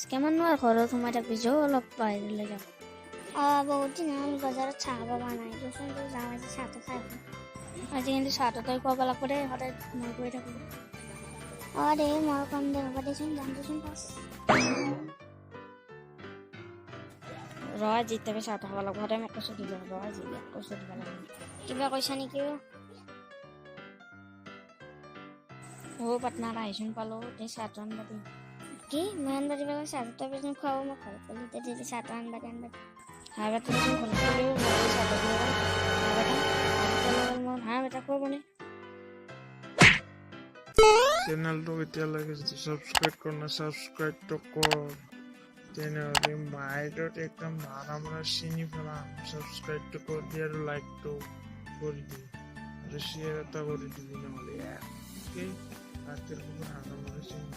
কিমাননো আৰু ঘৰত সোমাই থাকিবি যৌ অলপ বাহিৰলৈ যাম বহুত দিন হ'ল বজাৰত চাহ পাবা নাই দেচোন তই যাওঁ আজি চাহটো খাই আজি কিন্তু চাহটো তই খুৱাব লাগিব দেই সদায় মই গৈ থাকোঁ দে মই কম দে হ'ব দেচোন যাম দেচোন পাছ আজি তই চাহটো খাব লাগিব সদায় মোক কৈছোঁ দিব আজি কৈছোঁ দিব লাগিব কিবা কৈছা নেকি পাটনা আহিচোন পালোঁ এই চাহটো আনিব দিম কি মই আনবা দিবা চাহটো তই পিছত খুৱাব মই ঘৰত গ'লে তেতিয়া চাহটো আনবা দিম হাঁহ বেটা দেচোন ঘৰত গ'লেও চাহটো হাঁহ বেটা খুৱাব নে চেনেলটো এতিয়ালৈকে সাবস্ক্ৰাইব কৰ না সাবস্ক্ৰাইবটো কৰ তেনেহ'লে মাইলত একদম মাৰা চিনি পেলাম সাবস্ক্ৰাইবটো কৰি দি আৰু লাইকটো কৰি দি আৰু শ্বেয়াৰ এটা কৰি দিবি নহ'লে ৰাতিৰ কোনো হাঁহ চিনি